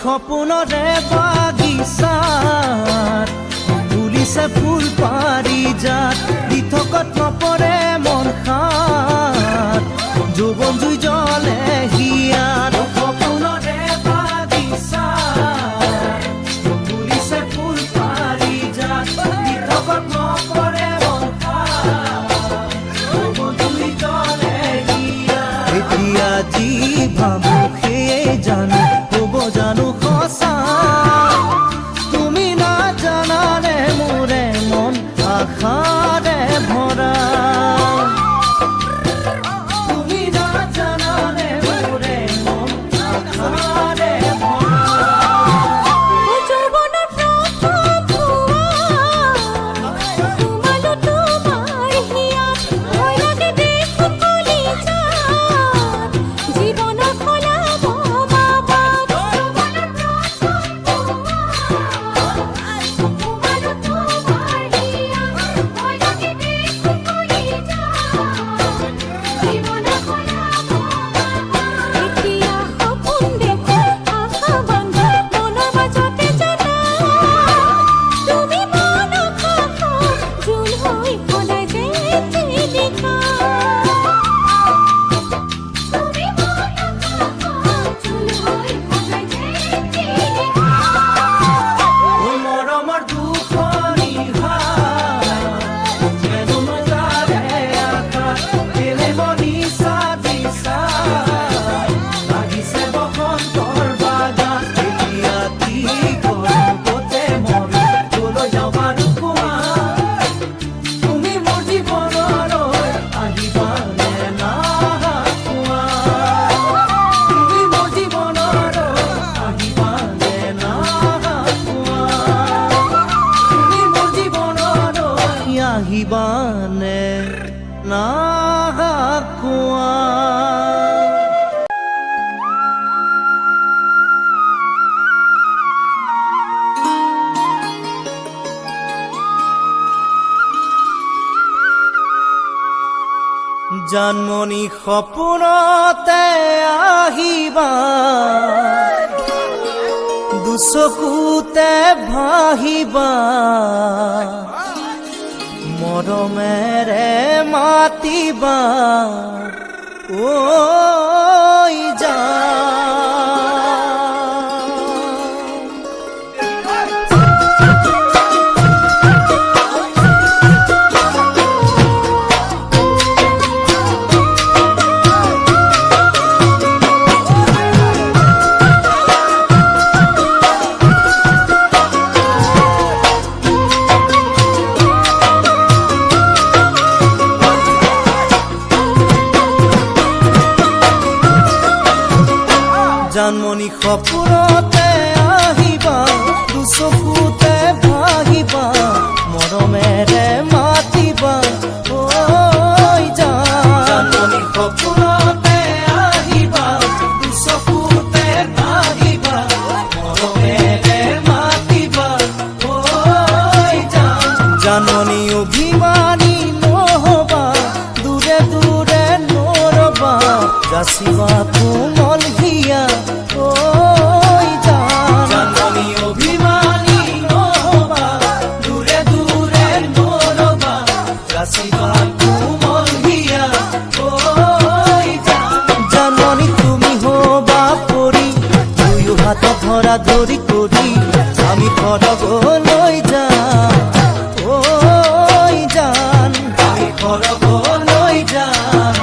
সপোনৰে বাগিচাত ফুলিছে ফুল পাৰিজাত দি থকত নপৰে মন খাত যৌৱন জুই জ্বলে হিয়াত সপোনৰে বাগিচাত ফুলিছে ফুল পাৰিজাত দি থকত নপৰে মন খাত যৌৱন জুই জ্বলে হিয়াত এতিয়া যি ভাবো সেয়ে জানো হ'ব জানো সঁচা তুমি নাজানানে মোৰে মন আশাৰে ভৰা তুমি নাজানানে মোৰে মন আশাৰে ভৰা আহিবানে নাহাকোৱা জানমণি সপোনতে আহিবা দুচকুতে ভাহিবা মৰমেৰে মাতিবা ঐ জানমণি সপোনতে আহিবা দুচকুতে ভাহিবা মৰমেৰে মাতিবা ঐ জানমণি সপোনতে আহিবা দুচকুতে ভাহিবা মৰমেৰে মাতিবা ঐ জানমণি অভিমানী নহবা দূৰে দূৰে নৰবা যাচিবা কোমল হিয়া জানমণি অভিমানী নহবা দূৰে দূৰে নৰবা যাচিবা কোমল হিয়া জানমণি তুমি হবা পৰি দুয়ো হাত ধৰা ধৰি কৰি আমি খৰগলৈ যাম ঐ জান আমি খৰগলৈ যাম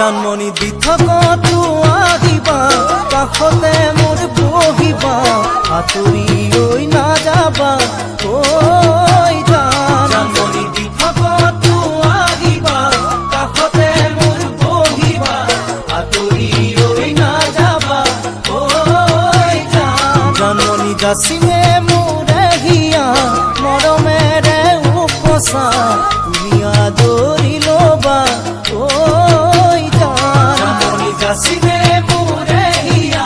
জানমণি দি থকতো আহিবা কাষতে মোৰ বহিবা আঁতৰি ঐ নাযাবা ঐ জান জানমণি দি থকতো আহিবা কাষতে মোৰ বহিবা আঁতৰি ঐ নাযাবা ঐ জান জানমণি যাচিমে মোৰে হিয়া মৰমেৰে উপচা তুমি আদৰি ল'বা ঐ জান জানমণি যাচিমে মোৰে হিয়া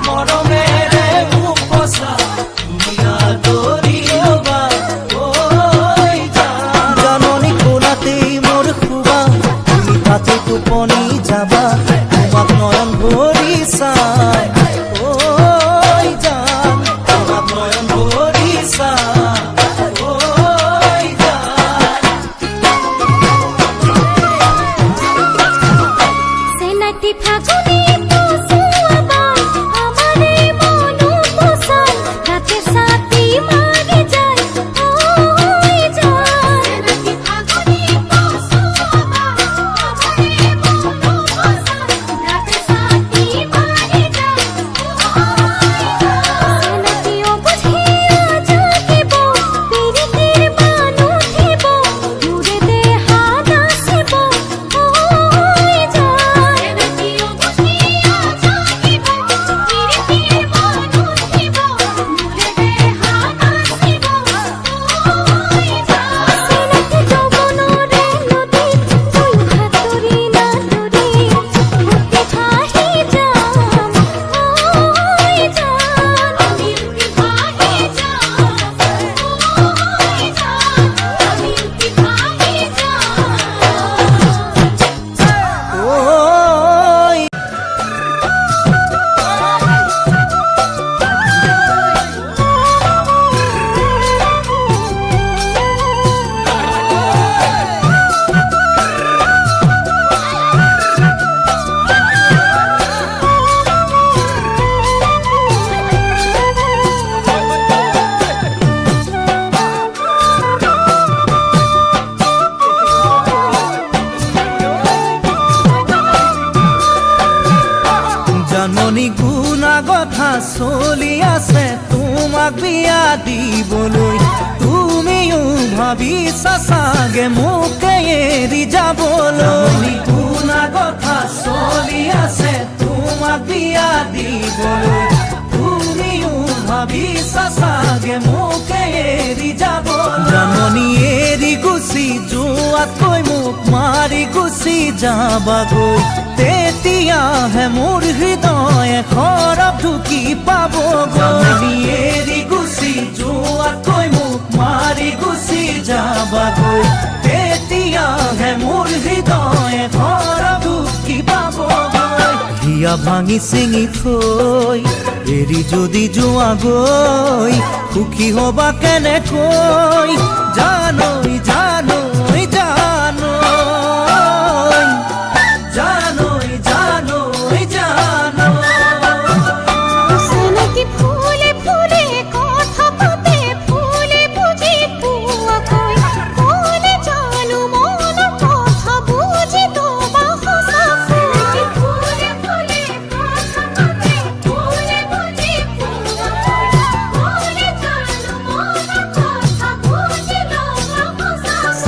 মৰমেৰে উপচা তুমি আদৰি ল'বা ঐ জান জাননী কোলাতেই মোৰ শুবা তুমি তাতে টোপনি যাবা তোমাক নয়ন ভৰি চাই ঐ জান তোমাক নয়ন ভৰি চাই ঐ জান সেনাটি ফাগুনে পশুয়াবা আমারে মনো পোষায় রাতে সাথী মারে যায় ওই যায় সেনাটি ফাগুনে পশুয়াবা আমারে মনো পোষায় রাতে সাথী মারে যায় ওই যায় সেনাটি ও বুঝিয়া জাগিব পিরিতের বানু থিব দূরে দেহা নাচিব ওই যায় সেনাটি ও বুঝিয়া জাগিব পিরিতের বানু থিব দূরে দেহা নাচিব ওই যায় সেনাটি যৌবনরে নদী তুই হাতুরি না তুরি উঠে ভাহি যাম ওই জান আমি উঠে ভাহি যাম ওই জান আমি উঠে ভাহি যাম ওই জানমণি গুণা কথা চলি আছে তোমাক বিয়া দিবলৈ তুমিও ভাবিছা চাগে মোকে এৰি যাবলৈ গুণা কথা চলি আছে তোমাক বিয়া দিবলৈ তুমিও ভাবিছা চাগে মোকে এৰি যাবলৈ জানমণি এৰি গুচি যোৱাতকৈ মোক মাৰি গুচি যাবাগৈ তেতিয়াহে মোৰ হৃদয়ে খৰব ঢুকি পাব জানমণি এৰি গুচি যোৱাতকৈ মোক মাৰি গুচি যাবাগৈ তেতিয়াহে মোৰ হৃদয়ে খৰব ঢুকি পাবগৈ হিয়া ভাঙি চিঙি থৈ এৰি যদি যোৱাগৈ সুখী হবা কেনেকৈ জানৈ জানৈ জানৈ জানৈ জানৈ জানৈ সেনাটি ফুলে ফুলে কথা পাতে ফুলে বুঝি পুয়াকৈ কোনে জানো মন কথা বুঝি তোমা সঁচাকৈ ফুলে ফুলে কথা পাতে ফুলে বুঝি পুয়াকৈ কোনে জানো মন কথা বুঝি তোমা সঁচাকৈ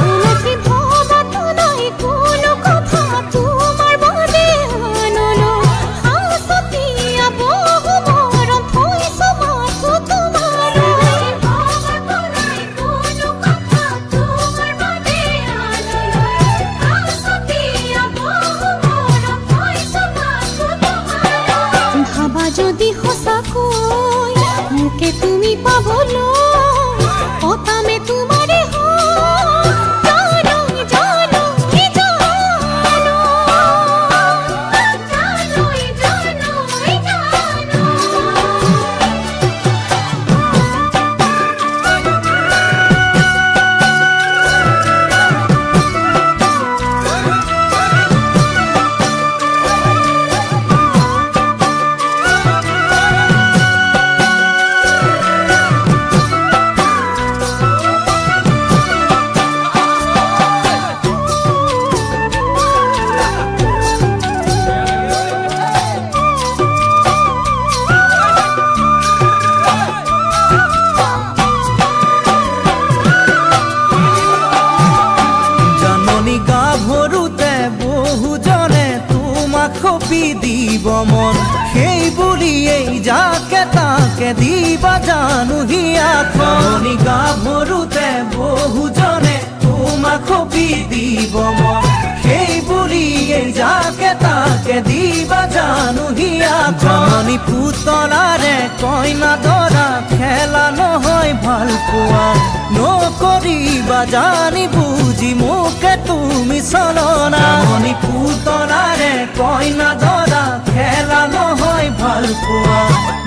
কপি দিব মন সেই বুলিয়েই যাকে তাকে দিবা জানো হিয়াখনি গাভৰুতে বহুজনে তোমাক কপি দিব মন সেই বুলিয়েই যাকে তাকে দিবা জানো হিয়াখনি পুতলাৰে কইনা দৰা খেলা নহয় ভাল পোৱা নকৰিবা জানি বুজি মোকে তুমি চলনা মনি পুতলাৰে কইনা দৰা খেলা নহয় ভাল পোৱা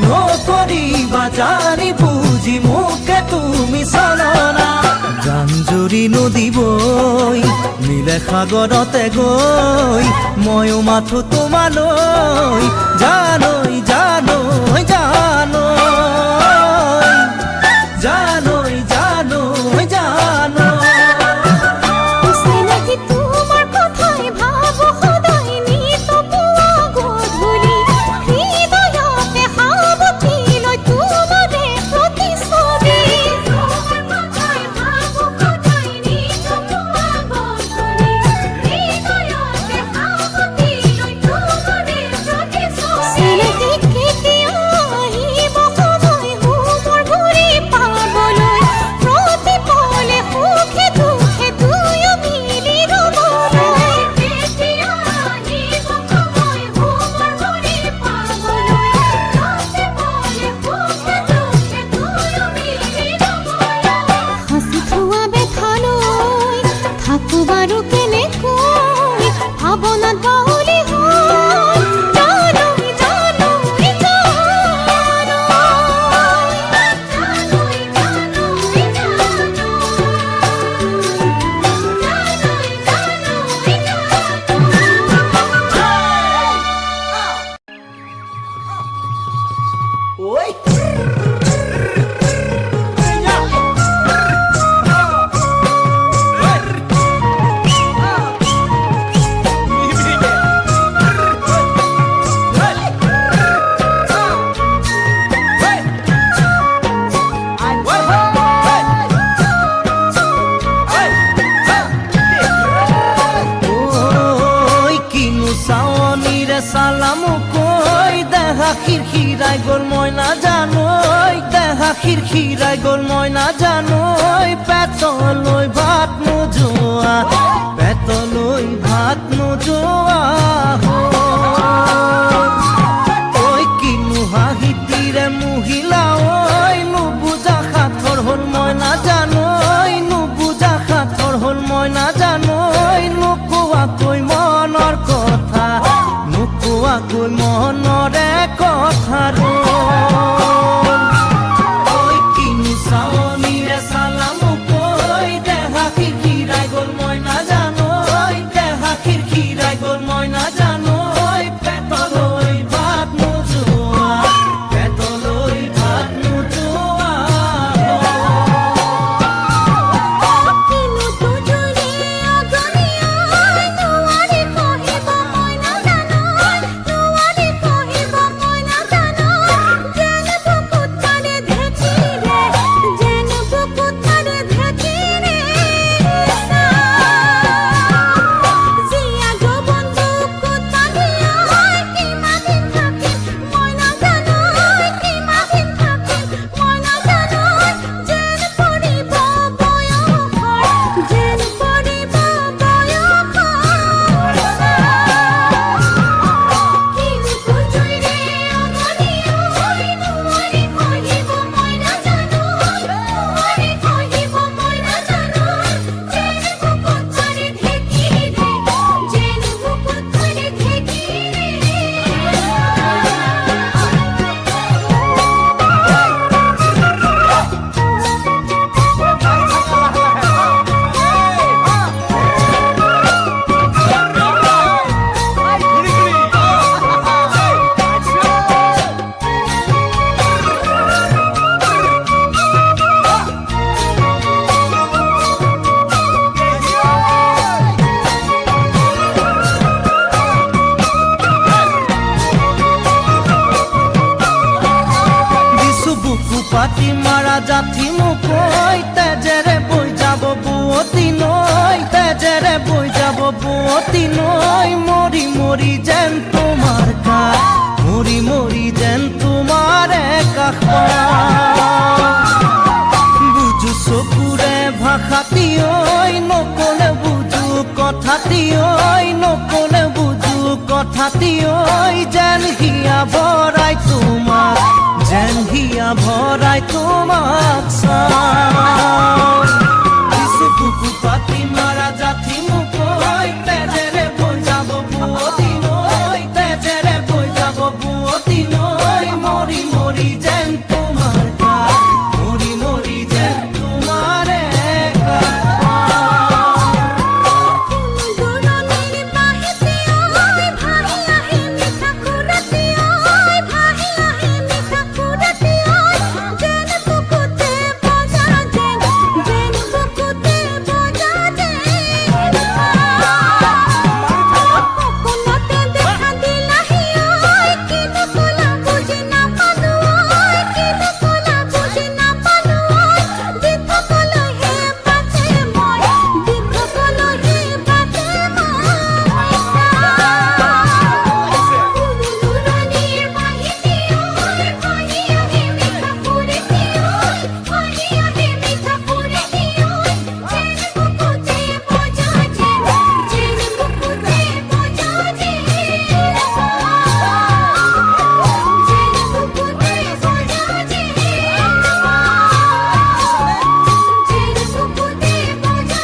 নকৰিবা জানি বুজি মোকে তুমি চলনা জান-জুৰি নদী বৈ মিলে সাগৰতে গৈ ময়ো মাথো তোমালৈ জানৈ জানৈ জানৈ জানৈ জানৈ জানৈ চিনাকি তোমাৰ কথাই ভাবো সদায় নিত পুৱা গধূলি হৃদয়তে সাৱটি লৈ তোমাৰে প্ৰতিচ্ছবি তোমাৰ কথাই ভাবো সদায় নিত পুৱা গধূলি হৃদয়তে সাৱটি লৈ তোমাৰে প্ৰতিচ্ছবি চিনাকি কেতিয়া আহিব সময় মোৰ ঘূৰি পাবলৈ প্ৰতি পলে সুখে দুখে দুয়ো মিলি ৰ'বলৈ কেতিয়া আহিব সময় মোৰ ঘূৰি পাবলৈ প্ৰতি পলে সুখে দুখে দুয়ো মিলি ৰ'বলৈ হাসি থোৱা বেথালৈ থাকো বাৰু কেনেকৈ ভাৱনাত বাউলি হৈ জানৈ জানৈ ঐ কিনো চাৱনিৰে চালামো কৈ দেহা খিৰখিৰাই গ'ল মই নাজানো দেহা খিৰখিৰাই গ'ল মই নাজানো পেটলৈ ভাত নোযোৱা পেটলৈ ভাত নোযোৱা ঐ কিনো হাঁহিতিৰে মহিলা ঐ নুবুজা সাঁথৰ হ'ল মই নাজানো নুবুজা সাঁথৰ হ'ল মই নাজানো নোকোৱাকৈ মনৰ কথা নোকোৱাকৈ মনৰে কথা ঐ কিনো চাৱনিৰে চালামো কৈ দেহা খিৰখিৰাই গ'ল মই নাজানো দেহা খিৰখিৰাই গ'ল মই নাজানো পেটলৈ ভাত নোযোৱা পেটলৈ ভাত নোযোৱা কিনো তুজুৰি অগনিয়াই নোৱাৰি সহিব মই নাজানো নোৱাৰি সহিব মই নাজানো যেন বুকুত মাৰে ঢেঁকীৰে যেন বুকুত মাৰে ঢেঁকীৰে জীয়া যৌৱন বুকুত বান্ধিয়াই কিমান দিন থাকিম মই নাজানো কিমান দিন থাকিম মই নাজানো যেন পৰিব বয়সৰ যেন পৰিব বয়সৰ কিনো তুজুৰিৰে অগনিয়াই নোৱাৰি সহিব মই নাজানো নোৱাৰি সহিব মই নাজানো যেন বুকুত মাৰে ঢেঁকীৰে যেন বুকুত মাৰে দিছো বুকু পাতি মাৰা জাঠি মোকৈ তেজেৰে বৈ যাব বুৱতী নৈ তেজেৰে বৈ যাব বুৱতী নৈ মৰি মৰি যেন তোমাৰ বুজু চকুৰে ভাষাতি ঐ নকলে বুজু কথাতি ঐ নকলে বুজু কথাতি ঐ যেন হিয়া ভৰাই তোমাক যেন হিয়া ভৰাই তোমাক চাওঁ কিছু বুকু পাতি মাৰা জাতি মোক ঐ তেজেৰে বৈ যাব বুৱতী নৈ তেজেৰে বৈ যাব বুৱতী নৈ মৰি মৰি যেন তোমাৰ গাত মৰি মৰি যেন তোমাৰে দুৰণিৰ বাহিতে ঐ ভাহি আহে মিঠা সুৰতি ঐ ভাহি আহে মিঠা সুৰতি ঐ যেন বুকুতে বজা যেন বুকুতে বজা যেন সপোনতে দেখা দিলাহি ঐ কিনো কলা বুজি নাপালো ঐ কিনো কলা বুজি নাপালো ঐ দীৰ্ঘকলৈহে বাটে মই দীৰ্ঘকলৈহে বাটে মই দুৰণিৰ বাহিতে ঐ ভাহি আহে মিঠা সুৰতি ঐ ভাহি আহে মিঠা সুৰতি ঐ যেন বুকুতে বজা যেন বুকুতে বজা যেন বুকুতে বজা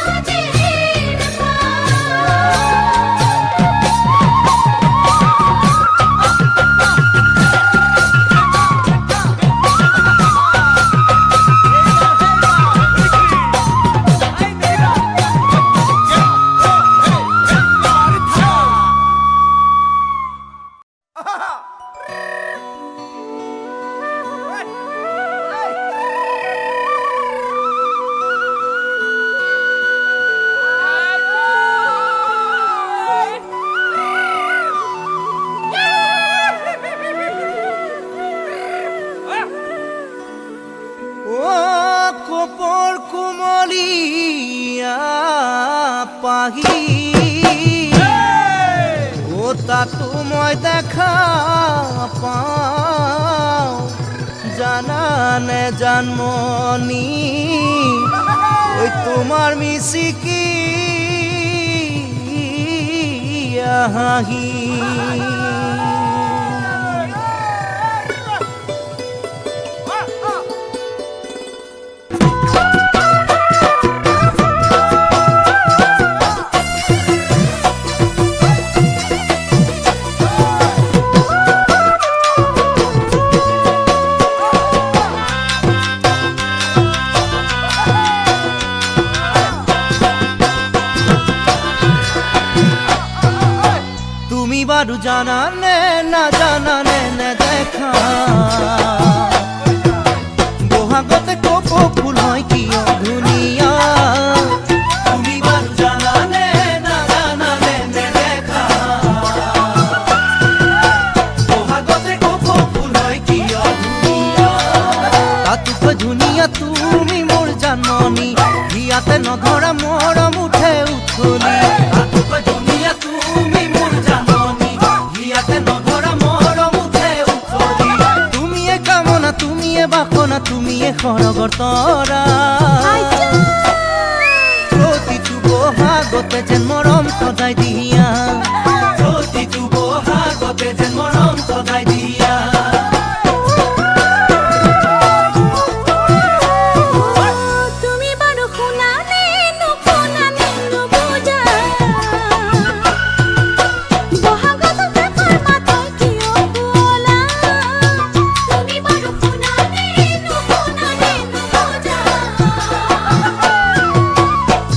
ও কোপৰ কুমলীয়া পাহি ও তাতো মই দেখা পাওঁ জানানে জানমনি ওই তোমার মিচিকি হাঁহি তুমি বাৰু জানানে না জানানে নেদেখা বহাগতে কপৌ ফুল হয় কিয় ধুনীয়া তুমি বাৰু জানানে না জানানে নেদেখা বহাগতে কপৌ ফুল হয় কিয় ধুনীয়া তাতোকৈ ধুনীয়া তুমি মোৰ জাননী ইয়াতে নধৰা মৰম উঠে উঠলি তাতোকৈ ধুনীয়া তুমি মোৰ জাননী ইয়াতে নধৰা মৰম উঠে উঠলি তুমিয়ে কামনা তুমিয়ে বাসনা তুমিয়ে সৰগৰ তৰা প্ৰতিটো বহাগতে যেন মৰম সদায় দিয়া প্ৰতিটো বহাগতে যেন মৰম সদায় দিয়া তুমি বাৰু শুনানে নুশুনানে নুবুজা বহাগত পেপাৰ মাতই কিয় শুৱলা তুমি বাৰু শুনানে নুশুনানে নুবুজা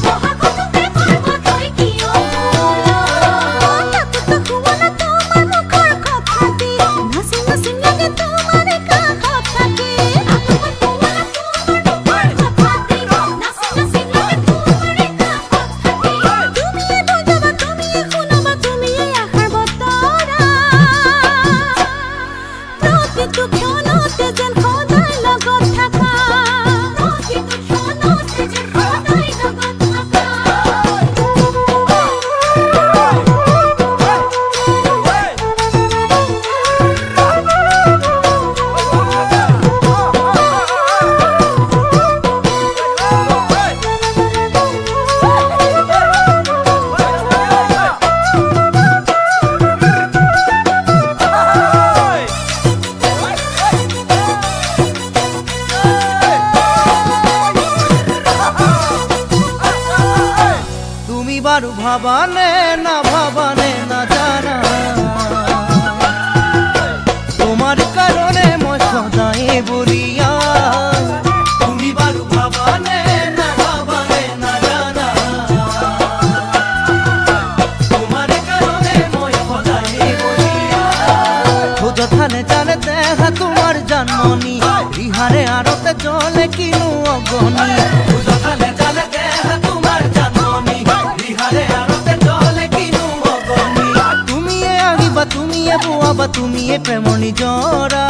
বহাগত পেপাৰ মাতই কিয় শুৱলা ভাবানে না জানা তোমার কারণে মই সদায় বলিয়া তুমি বারু ভাবানে না জানা তোমার কারণে মই সদায় বলিয়া খোঁজ থানে জানে দেখা তোমার জন্মনি বিহারে আরতে জলে কিনু অগনি খোঁজ থানে জানে দেখা তোমার জন্মনি বিহারে আরতে জলে কিনু অগনি তুমিয়ে আহিবা তুমিয়ে বোৱাবা তুমিয়ে প্ৰেমৰ নিজৰা